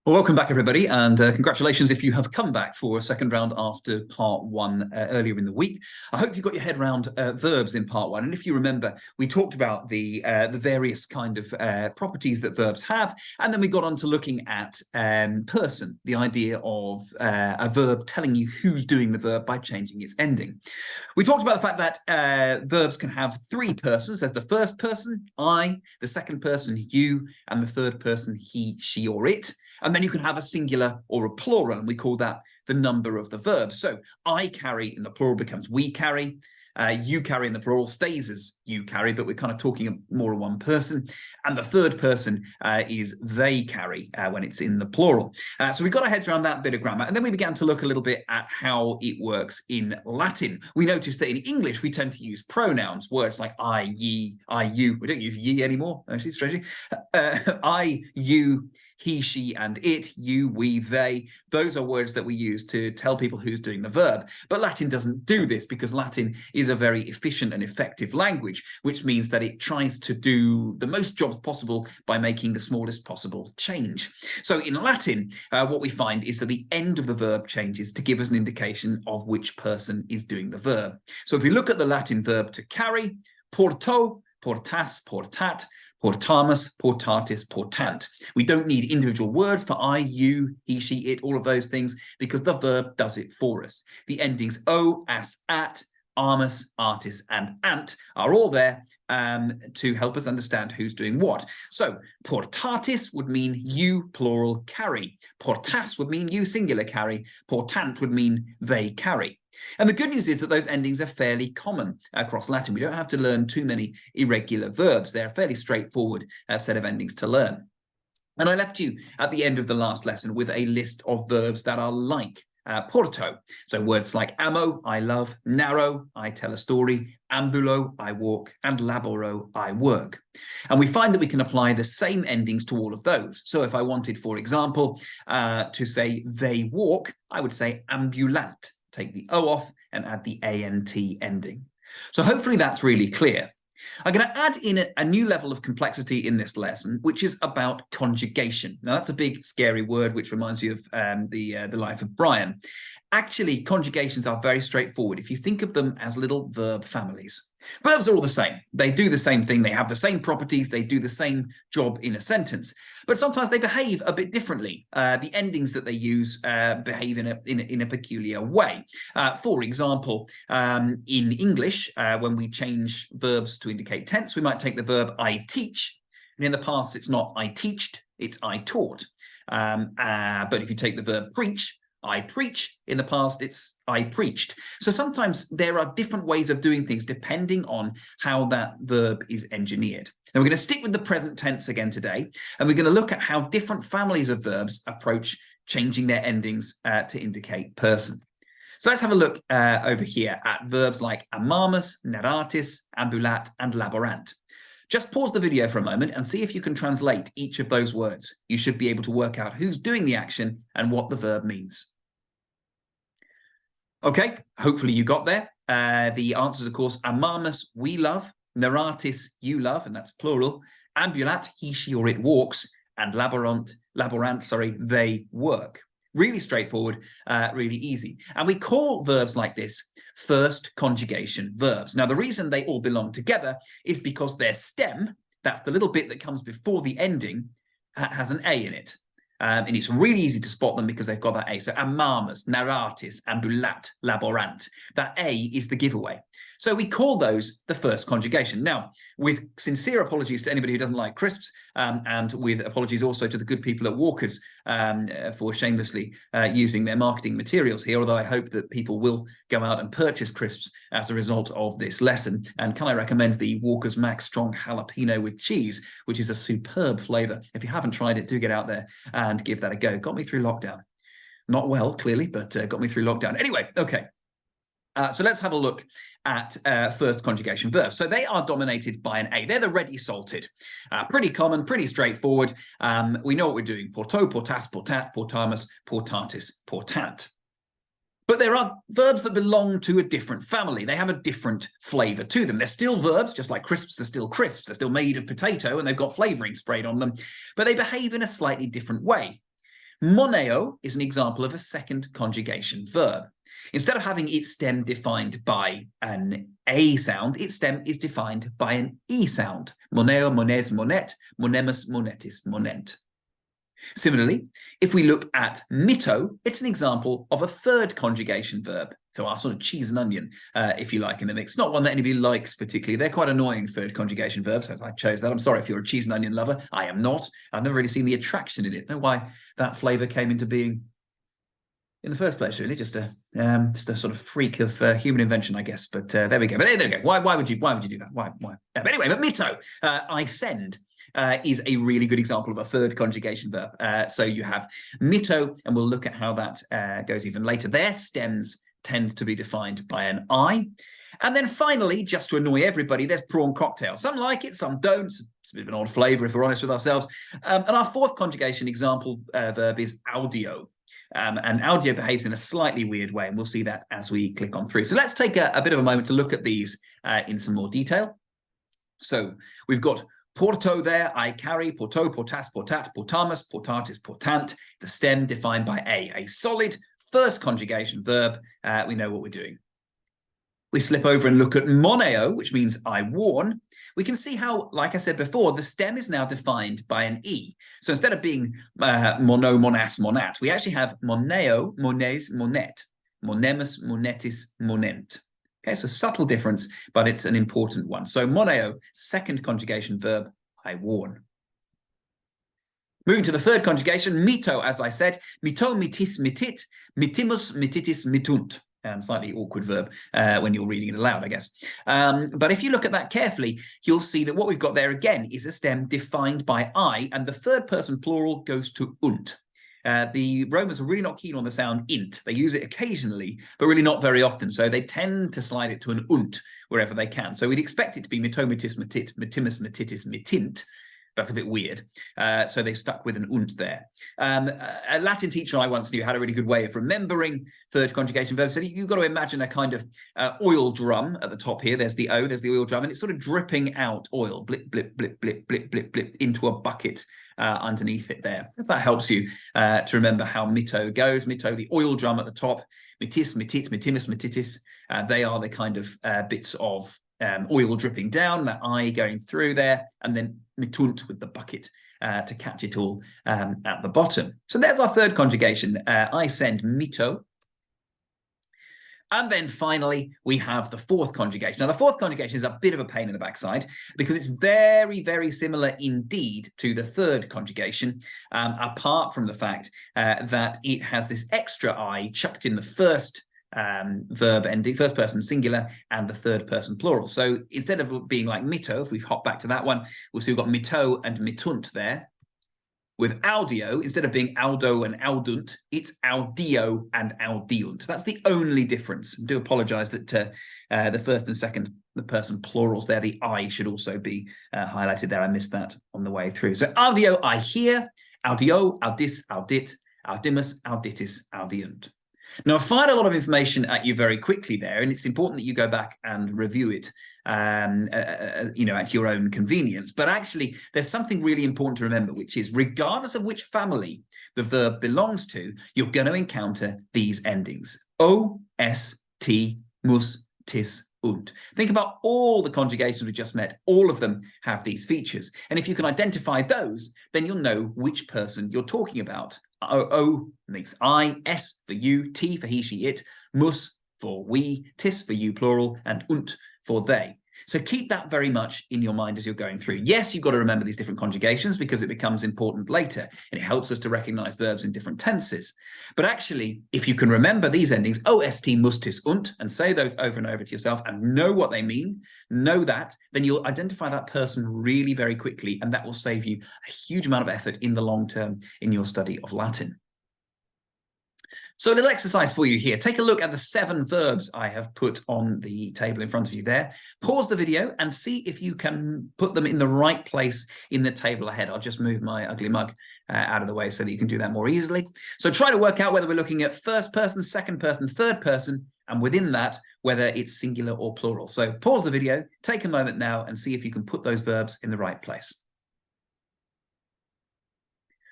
Well, welcome back, everybody, and congratulations if you have come back for a second round after part one earlier in the week. I hope you got your head around verbs in part one. And if you remember, we talked about the various kind of properties that verbs have, and then we got on to looking at person, the idea of a verb telling you who's doing the verb by changing its ending. We talked about the fact that verbs can have three persons. There's the first person, I, the second person, you, and the third person, he, she, or it. And then you can have a singular or a plural, and we call that the number of the verb. So I carry in the plural becomes we carry. You carry in the plural stays as you carry, but we're kind of talking more of one person. And the third person is they carry when it's in the plural. So we got our heads around that bit of grammar. And then we began to look a little bit at how it works in Latin. We noticed that in English, we tend to use pronouns, words like I, ye, I, you. We don't use ye anymore, actually, strangely. I, you, he, she, and it, you, we, they. Those are words that we use to tell people who's doing the verb. But Latin doesn't do this because Latin is a very efficient and effective language, which means that it tries to do the most jobs possible by making the smallest possible change. So in Latin, what we find is that the end of the verb changes to give us an indication of which person is doing the verb. So if we look at the Latin verb to carry, porto, portas, portat, portamus, portatis, portant. We don't need individual words for I, you, he, she, it, all of those things, because the verb does it for us. The endings o, as, at, armus, artis, and ant are all there to help us understand who's doing what. So portatis would mean you, plural, carry. Portas would mean you, singular, carry. Portant would mean they carry. And the good news is that those endings are fairly common across Latin. We don't have to learn too many irregular verbs. They're a fairly straightforward set of endings to learn. And I left you at the end of the last lesson with a list of verbs that are like porto. So words like amo, I love, narrow, I tell a story, ambulo, I walk, and laboro, I work. And we find that we can apply the same endings to all of those. So if I wanted, for example, to say they walk, I would say ambulant. Take the O off and add the ANT ending. So hopefully that's really clear. I'm going to add in a new level of complexity in this lesson, which is about conjugation. Now, that's a big, scary word, which reminds you of the life of Brian. Actually, conjugations are very straightforward if you think of them as little verb families. Verbs are all the same. They do the same thing. They have the same properties. They do the same job in a sentence. But sometimes they behave a bit differently. The endings that they use behave in a peculiar way. For example, in English, when we change verbs to indicate tense, we might take the verb I teach. And in the past, it's not I teached, it's I taught. But if you take the verb preach, I preach. In the past, it's I preached. So sometimes there are different ways of doing things depending on how that verb is engineered. And we're going to stick with the present tense again today, and we're going to look at how different families of verbs approach changing their endings to indicate person. So let's have a look over here at verbs like amamus, narratis, ambulat, and laborant. Just pause the video for a moment and see if you can translate each of those words. You should be able to work out who's doing the action and what the verb means. Okay, hopefully you got there. The answers, of course, amamus, we love, narratis, you love, and that's plural, ambulat, he, she, or it walks, and laborant, they work. Really straightforward, really easy. And we call verbs like this first conjugation verbs. Now, the reason they all belong together is because their stem, that's the little bit that comes before the ending, has an A in it. And it's really easy to spot them because they've got that A. So amamus, narratis, ambulat, laborant. That A is the giveaway. So we call those the first conjugation. Now, with sincere apologies to anybody who doesn't like crisps, and with apologies also to the good people at Walker's for shamelessly using their marketing materials here, although I hope that people will go out and purchase crisps as a result of this lesson. And can I recommend the Walker's Max Strong Jalapeno with cheese, which is a superb flavour. If you haven't tried it, do get out there and give that a go. Got me through lockdown. Not well, clearly, but got me through lockdown. Anyway, okay. So let's have a look at first conjugation verbs. So they are dominated by an A. They're the ready salted. Pretty common, pretty straightforward. We know what we're doing. Porto, portas, portat, portamus, portatis, portant. But there are verbs that belong to a different family. They have a different flavour to them. They're still verbs, just like crisps are still crisps. They're still made of potato and they've got flavouring sprayed on them. But they behave in a slightly different way. Moneo is an example of a second conjugation verb. Instead of having its stem defined by an A sound, its stem is defined by an E sound. Moneo, mones, monet, monemus, monetis, monent. Similarly, if we look at mito, it's an example of a third conjugation verb. So our sort of cheese and onion, if you like, in the mix. Not one that anybody likes particularly. They're quite annoying third conjugation verbs, so I chose that. I'm sorry if you're a cheese and onion lover. I am not. I've never really seen the attraction in it. I don't know why that flavour came into being in the first place, really. Just a sort of freak of human invention, I guess. But there we go. But there we go. Why would you do that? Why? But anyway, but mito, I send. Is a really good example of a third conjugation verb. So you have mito, and we'll look at how that goes even later. Their stems tend to be defined by an I. And then finally, just to annoy everybody, there's prawn cocktail. Some like it, some don't. It's a bit of an odd flavour if we're honest with ourselves. And our fourth conjugation example verb is audio. And audio behaves in a slightly weird way, and we'll see that as we click on through. So let's take a bit of a moment to look at these in some more detail. So we've got porto there, I carry, porto, portas, portat, portamus, portatis, portant, the stem defined by a solid first conjugation verb. We know what we're doing. We slip over and look at moneo, which means I warn. We can see how, like I said before, the stem is now defined by an E. So instead of being mono, monas, monat, we actually have moneo, mones, monet, monemus, monetis, monent. Okay, so subtle difference, but it's an important one. So moneo, second conjugation verb, I warn. Moving to the third conjugation, mito, as I said, mito, mitis, mitit, mitimus, mititis, mitunt. Slightly awkward verb when you're reading it aloud, I guess. But if you look at that carefully, you'll see that what we've got there again is a stem defined by I, and the third person plural goes to unt. The Romans are really not keen on the sound int. They use it occasionally, but really not very often. So they tend to slide it to an unt wherever they can. So we'd expect it to be mitomitis, mitit, mitimus, mititis, mitint. That's a bit weird. So they stuck with an unt there. A Latin teacher I once knew had a really good way of remembering third conjugation verbs. So you've got to imagine a kind of oil drum at the top here. There's the O, there's the oil drum, and it's sort of dripping out oil, blip, blip, blip, blip, blip, blip, blip, into a bucket underneath it there. If that helps you to remember how mito goes. Mito, the oil drum at the top. Mitis, mitit, mitimus, mititis. They are the kind of bits of oil dripping down, that I going through there, and then mitunt with the bucket to catch it all at the bottom. So there's our third conjugation. I send mito. And then finally, we have the fourth conjugation. Now, the fourth conjugation is a bit of a pain in the backside because it's very, very similar indeed to the third conjugation, apart from the fact that it has this extra I chucked in the first verb ending, first person singular, and the third person plural. So instead of being like mito, if we hop back to that one, we'll see we've got mito and mitunt there. With audio, instead of being audo and audunt, it's audio and audiunt. That's the only difference. I do apologise that the first and second the person plurals there, the I should also be highlighted there. I missed that on the way through. So audio, I hear, audio, audis, audit, audimus, auditis, audiunt. Now, I fired a lot of information at you very quickly there, and it's important that you go back and review it, at your own convenience. But actually, there's something really important to remember, which is regardless of which family the verb belongs to, you're going to encounter these endings. O, S, T, mus, tis, und. Think about all the conjugations we just met. All of them have these features. And if you can identify those, then you'll know which person you're talking about. O makes I, S for you, T for he, she, it, mus for we, tis for you, plural, and und for they. So keep that very much in your mind as you're going through. Yes, you've got to remember these different conjugations because it becomes important later, and it helps us to recognize verbs in different tenses. But actually, if you can remember these endings, ost, mus, tis, und, and say those over and over to yourself and know what they mean, know that, then you'll identify that person really very quickly, and that will save you a huge amount of effort in the long term in your study of Latin. So a little exercise for you here. Take a look at the 7 verbs I have put on the table in front of you there. Pause the video and see if you can put them in the right place in the table ahead. I'll just move my ugly mug out of the way so that you can do that more easily. So try to work out whether we're looking at first person, second person, third person, and within that, whether it's singular or plural. So pause the video, take a moment now and see if you can put those verbs in the right place.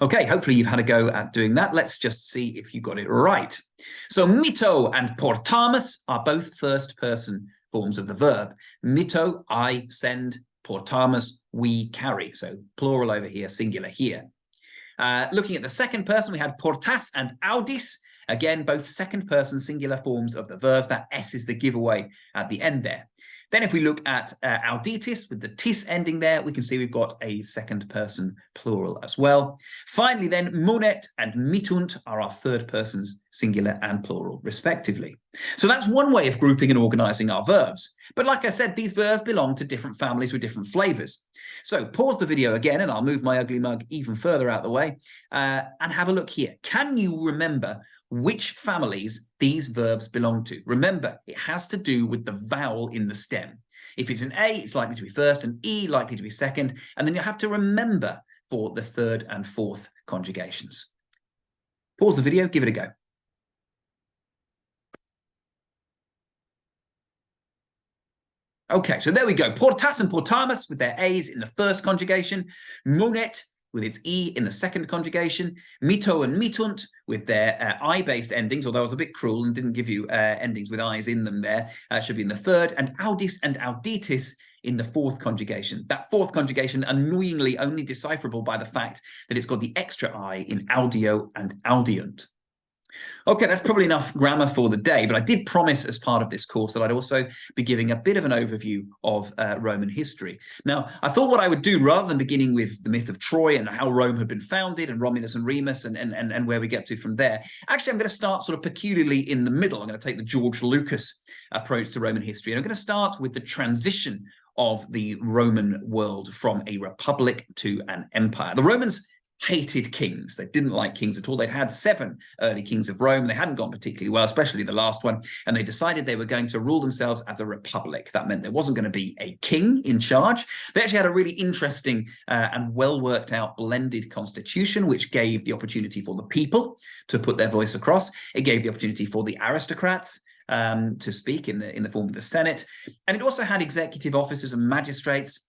Okay, hopefully you've had a go at doing that. Let's just see if you got it right. So mito and portamus are both first-person forms of the verb. Mito, I send. Portamus, we carry. So plural over here, singular here. Looking at the second person, we had portas and audis. Again, both second-person singular forms of the verbs. That S is the giveaway at the end there. Then if we look at auditis with the tis ending there, we can see we've got a second-person plural as well. Finally then, monet and mitunt are our third persons singular and plural respectively. So that's one way of grouping and organizing our verbs. But like I said, these verbs belong to different families with different flavors. So pause the video again, and I'll move my ugly mug even further out the way, and have a look here. Can you remember which families these verbs belong to? Remember, it has to do with the vowel in the stem. If it's an A, it's likely to be first, and E likely to be second, and then you have to remember for the third and fourth conjugations. Pause the video, give it a go. Okay, so there we go. Portas and portamus with their A's in the first conjugation. Monet with its E in the second conjugation. Mito and mitunt with their I-based endings, although I was a bit cruel and didn't give you endings with I's in them there. Should be in the third. And audis and auditis in the fourth conjugation. That fourth conjugation, annoyingly only decipherable by the fact that it's got the extra I in audio and audiunt. Okay, that's probably enough grammar for the day, but I did promise as part of this course that I'd also be giving a bit of an overview of Roman history. Now, I thought what I would do, rather than beginning with the myth of Troy and how Rome had been founded and Romulus and Remus and where we get to from there, actually, I'm going to start sort of peculiarly in the middle. I'm going to take the George Lucas approach to Roman history, and I'm going to start with the transition of the Roman world from a republic to an empire. The Romans hated kings. They didn't like kings at all. They'd had 7 early kings of Rome. They hadn't gone particularly well, especially the last one. And they decided they were going to rule themselves as a republic. That meant there wasn't going to be a king in charge. They actually had a really interesting and well worked out blended constitution, which gave the opportunity for the people to put their voice across. It gave the opportunity for the aristocrats to speak in the form of the Senate. And it also had executive officers and magistrates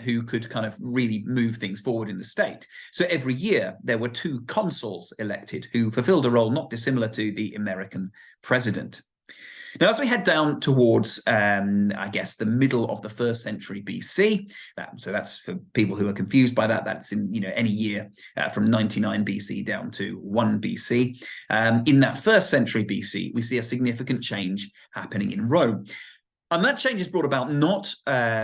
who could kind of really move things forward in the state. So every year there were 2 consuls elected who fulfilled a role not dissimilar to the American president. Now, as we head down towards, I guess, the middle of the 1st century BC, so that's for people who are confused by that, that's in any year from 99 BC down to 1 BC. In that 1st century BC, we see a significant change happening in Rome. And that change is brought about not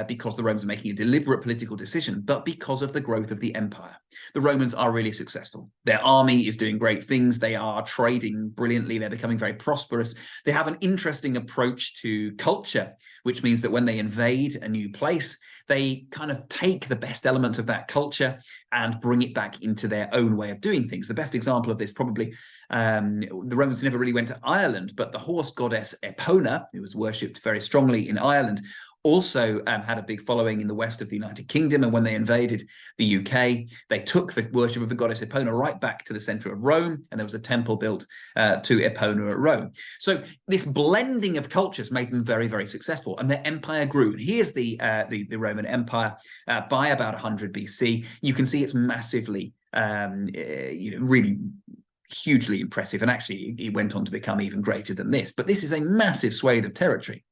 because the Romans are making a deliberate political decision, but because of the growth of the empire. The Romans are really successful. Their army is doing great things. They are trading brilliantly. They're becoming very prosperous. They have an interesting approach to culture, which means that when they invade a new place, they kind of take the best elements of that culture and bring it back into their own way of doing things. The best example of this probably, the Romans never really went to Ireland, but the horse goddess Epona, who was worshipped very strongly in Ireland, also had a big following in the west of the United Kingdom. And when they invaded the UK, they took the worship of the goddess Epona right back to the center of Rome, and there was a temple built to Epona at Rome. So this blending of cultures made them very, very successful, and their empire grew. And here's the Roman Empire by about 100 BC. You can see it's massively, really hugely impressive. And actually, it went on to become even greater than this. But this is a massive swathe of territory.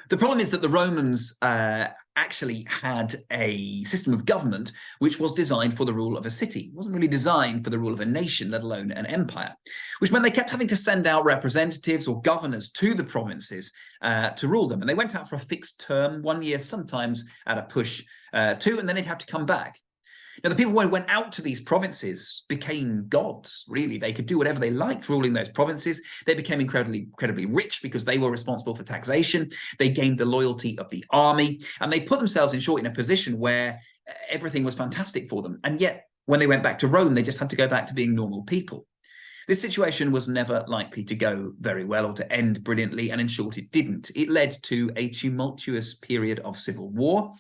The problem is that the Romans actually had a system of government which was designed for the rule of a city. It wasn't really designed for the rule of a nation, let alone an empire, which meant they kept having to send out representatives or governors to the provinces to rule them. And they went out for a fixed term, 1 year, sometimes at a push 2, and then they'd have to come back. Now, the people who went out to these provinces became gods, really. They could do whatever they liked ruling those provinces. They became incredibly rich because they were responsible for taxation. They gained the loyalty of the army, and they put themselves, in short, in a position where everything was fantastic for them. And yet, when they went back to Rome, they just had to go back to being normal people. This situation was never likely to go very well or to end brilliantly, and in short, it didn't. It led to a tumultuous period of civil war,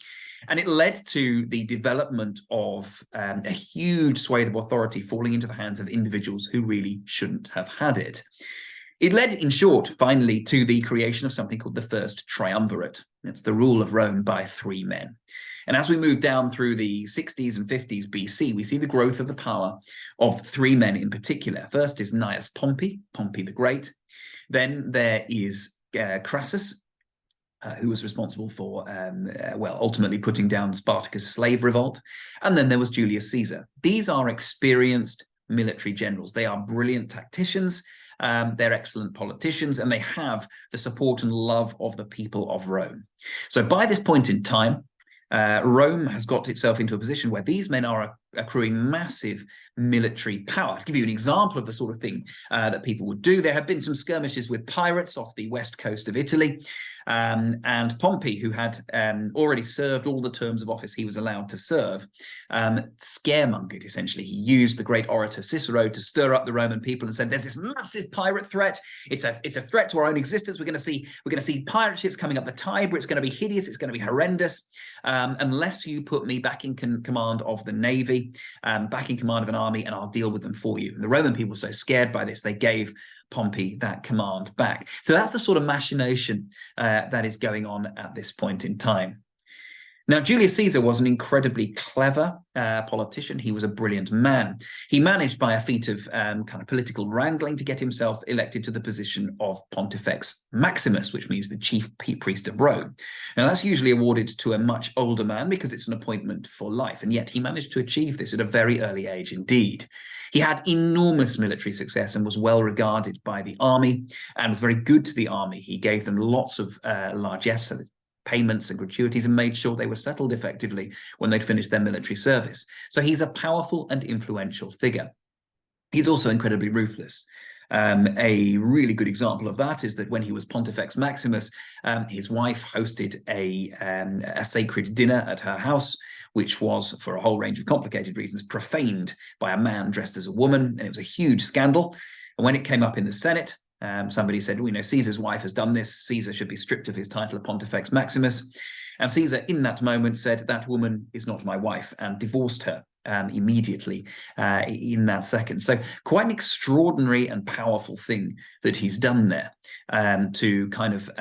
and it led to the development of a huge swathe of authority falling into the hands of individuals who really shouldn't have had it. It led, in short, finally, to the creation of something called the First Triumvirate. It's the rule of Rome by 3 men. And as we move down through the 60s and 50s BC, we see the growth of the power of 3 men in particular. First is Gnaeus Pompey, Pompey the Great. Then there is Crassus, who was responsible for, ultimately putting down Spartacus' slave revolt. And then there was Julius Caesar. These are experienced military generals. They are brilliant tacticians. They're excellent politicians, and they have the support and love of the people of Rome. So by this point in time, Rome has got itself into a position where these men are accruing massive military power. To give you an example of the sort of thing that people would do, there have been some skirmishes with pirates off the west coast of Italy, and Pompey, who had already served all the terms of office he was allowed to serve, scaremongered, essentially. He used the great orator Cicero to stir up the Roman people and said, there's this massive pirate threat. It's a threat to our own existence. We're going to see pirate ships coming up the Tiber. It's going to be hideous. It's going to be horrendous. Unless you put me back in command of the navy, back in command of an army, and I'll deal with them for you. And the Roman people were so scared by this, they gave Pompey that command back. So that's the sort of machination that is going on at this point in time. Now, Julius Caesar was an incredibly clever politician. He was a brilliant man. He managed, by a feat of kind of political wrangling, to get himself elected to the position of Pontifex Maximus, which means the chief priest of Rome. Now, that's usually awarded to a much older man because it's an appointment for life, and yet he managed to achieve this at a very early age indeed. He had enormous military success and was well regarded by the army and was very good to the army. He gave them lots of largesse, payments and gratuities, and made sure they were settled effectively when they'd finished their military service. So he's a powerful and influential figure. He's also incredibly ruthless. A really good example of that is that when he was Pontifex Maximus, his wife hosted a sacred dinner at her house, which was, for a whole range of complicated reasons, profaned by a man dressed as a woman, and it was a huge scandal. And when it came up in the Senate, somebody said, well, Caesar's wife has done this. Caesar should be stripped of his title of Pontifex Maximus. And Caesar, in that moment, said, that woman is not my wife, and divorced her immediately in that second. So quite an extraordinary and powerful thing that he's done there, to kind of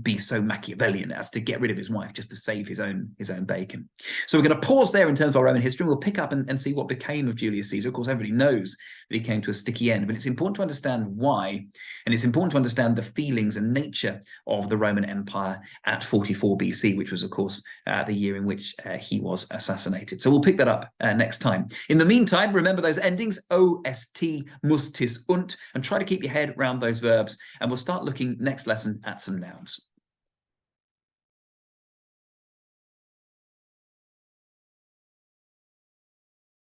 be so Machiavellian as to get rid of his wife just to save his own bacon. So we're going to pause there in terms of our Roman history. We'll pick up and see what became of Julius Caesar. Of course, everybody knows that he came to a sticky end, but it's important to understand why, and it's important to understand the feelings and nature of the Roman Empire at 44 BC, which was, of course, the year in which he was assassinated. So we'll pick that up next time. In the meantime, remember those endings, ost, mustis, und, and try to keep your head around those verbs. And we'll start looking next lesson at some nouns.